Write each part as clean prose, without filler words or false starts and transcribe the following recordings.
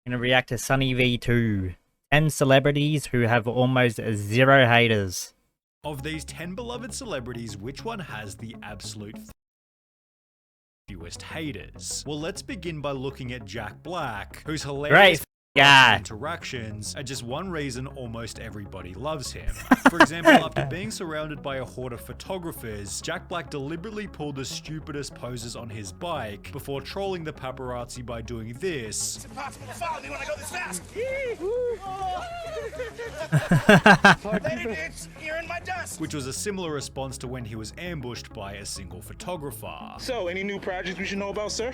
Gonna react to SunnyV2. 10 celebrities who have almost 0 haters. Of these 10 beloved celebrities, which one has the absolute fewest haters? Well, let's begin by looking at Jack Black, whose hilarious interactions are just one reason almost everybody loves him. For example, after being surrounded by a horde of photographers, Jack Black deliberately pulled the stupidest poses on his bike before trolling the paparazzi by doing this. It's impossible to follow me when I go this fast. You're in my dust. Which was a similar response to when he was ambushed by a single photographer. So, any new projects we should know about, sir?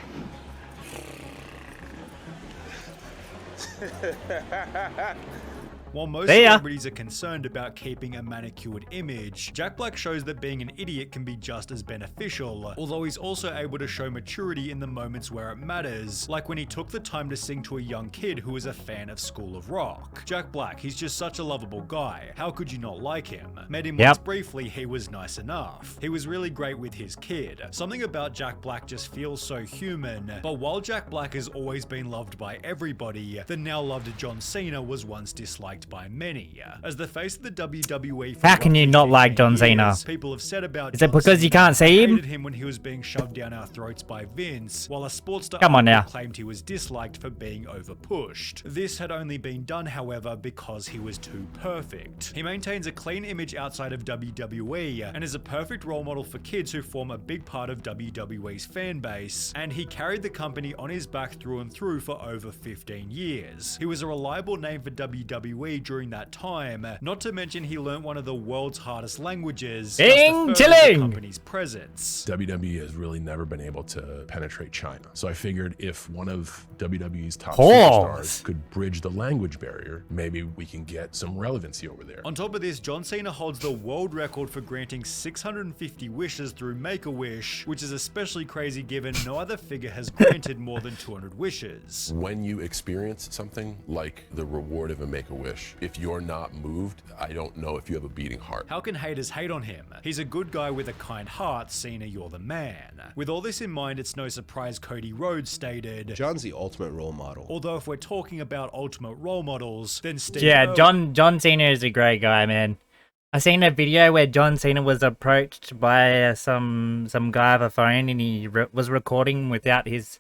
While most celebrities are concerned about keeping a manicured image, Jack Black shows that being an idiot can be just as beneficial, although he's also able to show maturity in the moments where it matters, like when he took the time to sing to a young kid who was a fan of School of Rock. Jack Black, he's just such a lovable guy. How could you not like him? Met him once briefly, he was nice enough. He was really great with his kid. Something about Jack Black just feels so human, but while Jack Black has always been loved by everybody, the now loved John Cena was once disliked by many. As the face of the WWE, how can you not like John Cena? People have said about Is it because you can't see him? Hated him when he was being shoved down our throats by Vince, while a sports star claimed he was disliked for being over-pushed. This had only been done, however, because he was too perfect. He maintains a clean image outside of WWE and is a perfect role model for kids who form a big part of WWE's fan base, and he carried the company on his back through and through for over 15 years. He was a reliable name for WWE during that time, not to mention he learned one of the world's hardest languages just to further the company's presence. WWE has really never been able to penetrate China, so I figured if one of WWE's top superstars could bridge the language barrier, maybe we can get some relevancy over there. On top of this, John Cena holds the world record for granting 650 wishes through Make-A-Wish, which is especially crazy given no other figure has granted more than 200 wishes. When you experience something like the reward of a Make-A-Wish, if you're not moved, I don't know if you have a beating heart. How can haters hate on him? He's a good guy with a kind heart. Cena, you're the man. With all this in mind, it's no surprise Cody Rhodes stated, John's the ultimate role model. Although if we're talking about ultimate role models, then Steve John Cena is a great guy, man. I seen a video where John Cena was approached by some guy with a phone, and he was recording without his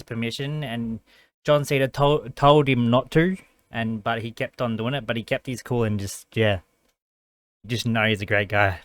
permission, and John Cena told him not to. But he kept on doing it, but he kept his cool and just know he's a great guy.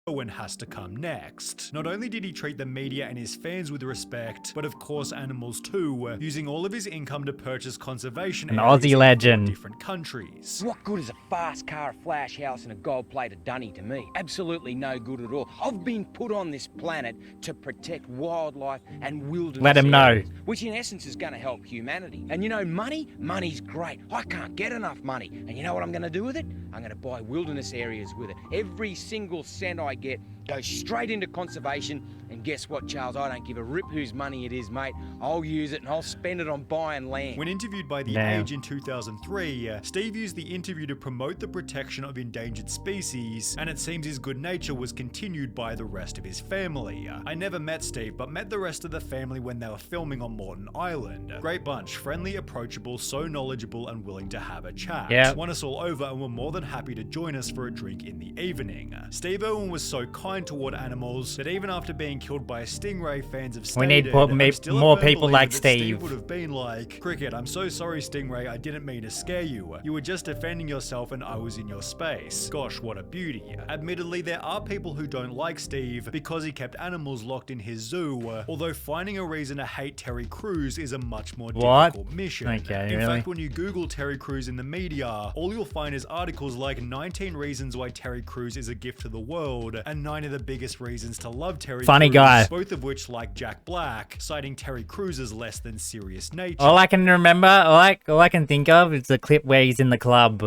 Owen has to come next. Not only did he treat the media and his fans with respect, but of course animals too, using all of his income to purchase conservation areas Aussie legend. in different countries. What good is a fast car, a flash house, and a gold-plated dunny to me? Absolutely no good at all. I've been put on this planet to protect wildlife and wilderness. Let him know. Which in essence is going to help humanity. And you know, money's great. I can't get enough money. And you know what I'm going to do with it? I'm going to buy wilderness areas with it. Every single cent I get goes straight into conservation, and guess what, Charles? I don't give a rip whose money it is, mate. I'll use it and I'll spend it on buying land. When interviewed by The Age in 2003, Steve used the interview to promote the protection of endangered species, and it seems his good nature was continued by the rest of his family. I never met Steve, but met the rest of the family when they were filming on Morton Island. Great bunch, friendly, approachable, so knowledgeable and willing to have a chat. Won us all over and were more than happy to join us for a drink in the evening. Steve Irwin was so kind toward animals that even after being killed by a stingray, fans have stated, we need more people like Steve. Would have been like, Cricket, I'm so sorry Stingray, I didn't mean to scare you. You were just defending yourself and I was in your space. Gosh, what a beauty. Admittedly, there are people who don't like Steve because he kept animals locked in his zoo, although finding a reason to hate Terry Crews is a much more difficult mission. In fact, when you Google Terry Crews in the media, all you'll find is articles like 19 reasons why Terry Crews is a gift to the world, and 9 of the biggest reasons to love Terry Funny Crews, guy. both of which, like Jack Black, citing Terry Crews' less than serious nature. All I can remember, all I can think of is the clip where he's in the club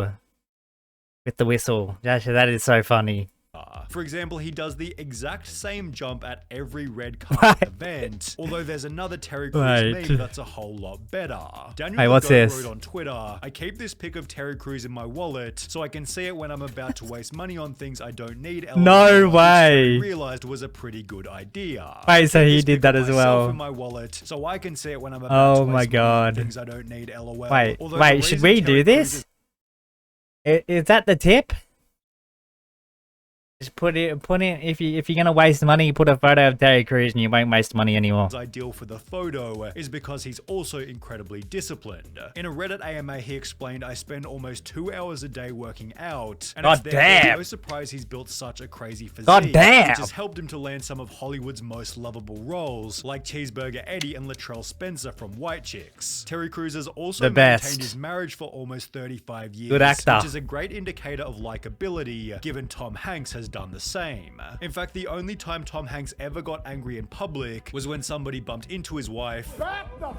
with the whistle. That is so funny. For example, he does the exact same jump at every red carpet event, although there's another Terry Crews meme that's a whole lot better. Daniel what's this? wrote on Twitter, I keep this pic of Terry Crews in my wallet so I can see it when I'm about to waste money on things I don't need. No way. Realized was a pretty good idea. Wait, so he did that as well. In my wallet so I can see it when I'm about to waste money on things I don't need. LOL. Wait, should we do this? Is that the tip? Just put it. If you're gonna waste money, put a photo of Terry Crews, and you won't waste money anymore. Ideal for the photo is because he's also incredibly disciplined. In a Reddit AMA, he explained, "I spend almost 2 hours a day working out, and it's therefore no surprise he's built such a crazy physique, which has helped him to land some of Hollywood's most lovable roles, like Cheeseburger Eddie and Latrell Spencer from White Chicks." Terry Crews has also maintained his marriage for almost 35 years, good actor, which is a great indicator of likability, given Tom Hanks has done the same. In fact, the only time Tom Hanks ever got angry in public was when somebody bumped into his wife. Back the f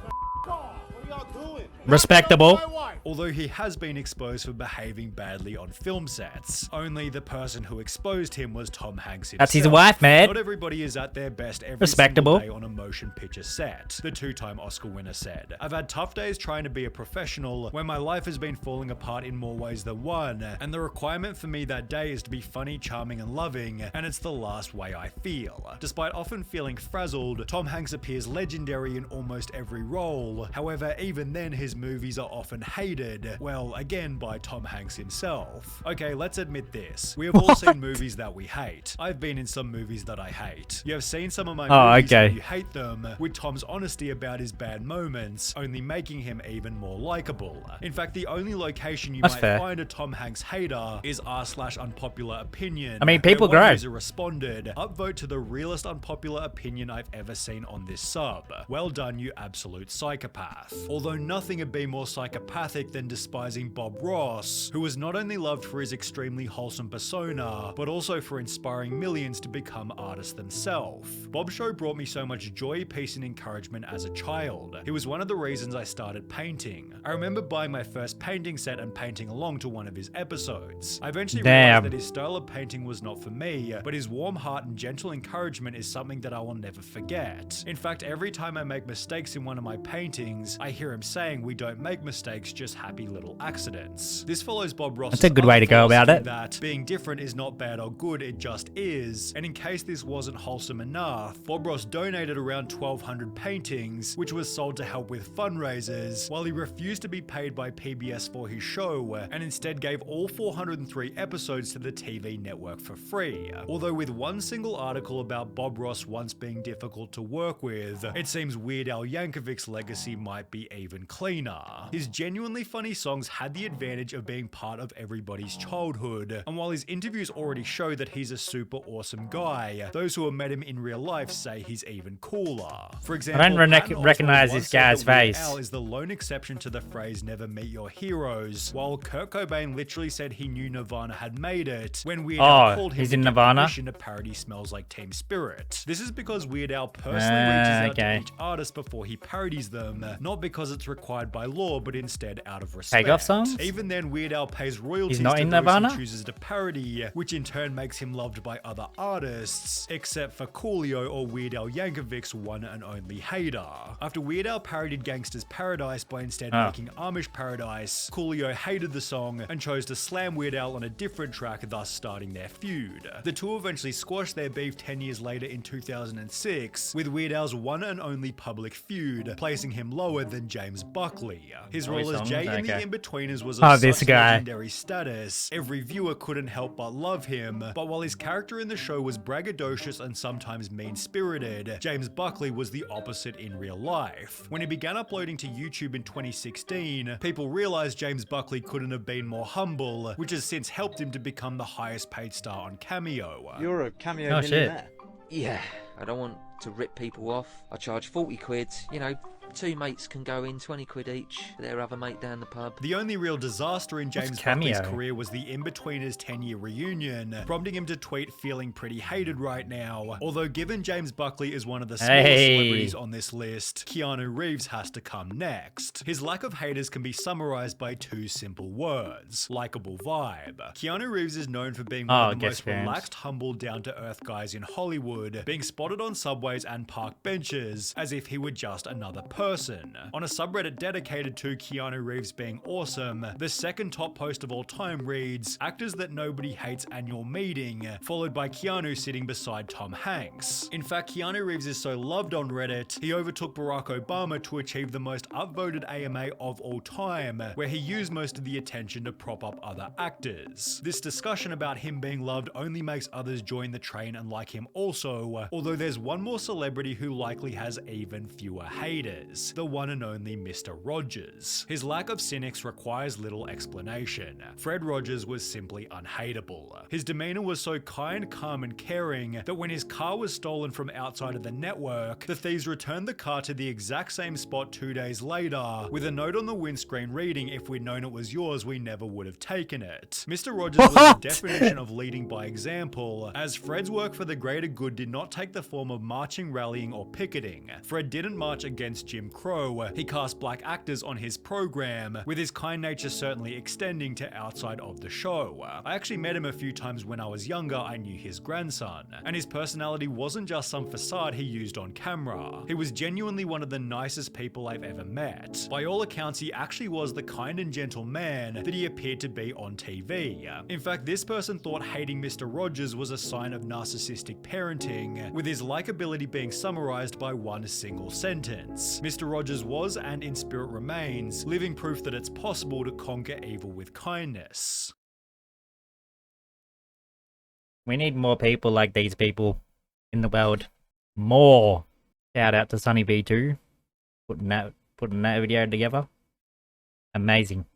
off. What are y'all doing? Respectable. Although he has been exposed for behaving badly on film sets. Only the person who exposed him was Tom Hanks himself. That's his wife, man. Not everybody is at their best every single day on a motion picture set, the two-time Oscar winner said. I've had tough days trying to be a professional where my life has been falling apart in more ways than one, and the requirement for me that day is to be funny, charming, and loving, and it's the last way I feel. Despite often feeling frazzled, Tom Hanks appears legendary in almost every role. However, even then his movies are often hated, well, again by Tom Hanks himself. Okay, let's admit this. We have all seen movies that we hate. I've been in some movies that I hate. You have seen some of my movies and you hate them, with Tom's honesty about his bad moments only making him even more likable. In fact, the only location you might find a Tom Hanks hater is r/unpopular opinion. I mean, people grow. User responded, upvote to the realest unpopular opinion I've ever seen on this sub. Well done, you absolute psychopath. Although nothing would be more psychopathic than despising Bob Ross, who was not only loved for his extremely wholesome persona, but also for inspiring millions to become artists themselves. Bob's show brought me so much joy, peace, and encouragement as a child. He was one of the reasons I started painting. I remember buying my first painting set and painting along to one of his episodes. I eventually realized that his style of painting was not for me, but his warm heart and gentle encouragement is something that I will never forget. In fact, every time I make mistakes in one of my paintings, I hear him saying, "We don't make mistakes, just happy little accidents." This follows Bob Ross's That's a good way to go about it. That being different is not bad or good, it just is. And in case this wasn't wholesome enough, Bob Ross donated around 1,200 paintings, which was sold to help with fundraisers, while he refused to be paid by PBS for his show, and instead gave all 403 episodes to the TV network for free. Although with one single article about Bob Ross once being difficult to work with, it seems Weird Al Yankovic's legacy might be even cleaner. His genuinely funny songs had the advantage of being part of everybody's childhood, and while his interviews already show that he's a super awesome guy, those who have met him in real life say he's even cooler. For example, I don't recognize this guy's face. Al is the lone exception to the phrase "never meet your heroes," while Kurt Cobain literally said he knew Nirvana had made it when Weird Al called him he's in Nirvana to parody Smells Like Teen Spirit. This is because Weird Al personally reaches out to each artist before he parodies them, not because it's required by law, but instead out of respect. Takeoff songs? Even then, Weird Al pays royalties He's not to in those Nirvana? he chooses to parody, which in turn makes him loved by other artists, except for Coolio or Weird Al Yankovic's one and only hater. After Weird Al parodied Gangsta's Paradise by instead making Amish Paradise, Coolio hated the song and chose to slam Weird Al on a different track, thus starting their feud. The two eventually squashed their beef 10 years later in 2006, with Weird Al's one and only public feud, placing him lower than James Buckley. His role as Jay in the In-Betweeners was of such legendary status, every viewer couldn't help but love him, but while his character in the show was braggadocious and sometimes mean-spirited, James Buckley was the opposite in real life. When he began uploading to YouTube in 2016, people realized James Buckley couldn't have been more humble, which has since helped him to become the highest paid star on Cameo. You're a Cameo millionaire. Yeah, I don't want to rip people off. I charge 40 quid, you know, Two mates can go in, 20 quid each, their other mate down the pub. The only real disaster in James Buckley's career was the In-Betweeners 10-year reunion, prompting him to tweet feeling pretty hated right now. Although given James Buckley is one of the smallest celebrities on this list, Keanu Reeves has to come next. His lack of haters can be summarized by two simple words: likable vibe. Keanu Reeves is known for being one of the most relaxed, humble, down-to-earth guys in Hollywood, being spotted on subways and park benches as if he were just another person. On a subreddit dedicated to Keanu Reeves being awesome, the second top post of all time reads, "Actors that nobody hates annual meeting," followed by Keanu sitting beside Tom Hanks. In fact, Keanu Reeves is so loved on Reddit, he overtook Barack Obama to achieve the most upvoted AMA of all time, where he used most of the attention to prop up other actors. This discussion about him being loved only makes others join the train and like him also, although there's one more celebrity who likely has even fewer haters, the one and only Mr. Rogers. His lack of cynics requires little explanation. Fred Rogers was simply unhateable. His demeanor was so kind, calm, and caring that when his car was stolen from outside of the network, the thieves returned the car to the exact same spot 2 days later, with a note on the windscreen reading, "If we'd known it was yours, we never would have taken it." Mr. Rogers was the definition of leading by example, as Fred's work for the greater good did not take the form of marching, rallying, or picketing. Fred didn't march against Jim Crow, he cast black actors on his program, with his kind nature certainly extending to outside of the show. I actually met him a few times when I was younger. I knew his grandson, and his personality wasn't just some facade he used on camera. He was genuinely one of the nicest people I've ever met. By all accounts, he actually was the kind and gentle man that he appeared to be on TV. In fact, this person thought hating Mr. Rogers was a sign of narcissistic parenting, with his likability being summarized by one single sentence: Mr. Rogers was, and in spirit remains, living proof that it's possible to conquer evil with kindness. We need more people like these people in the world. More. Shout out to SunnyV2 putting that video together. Amazing.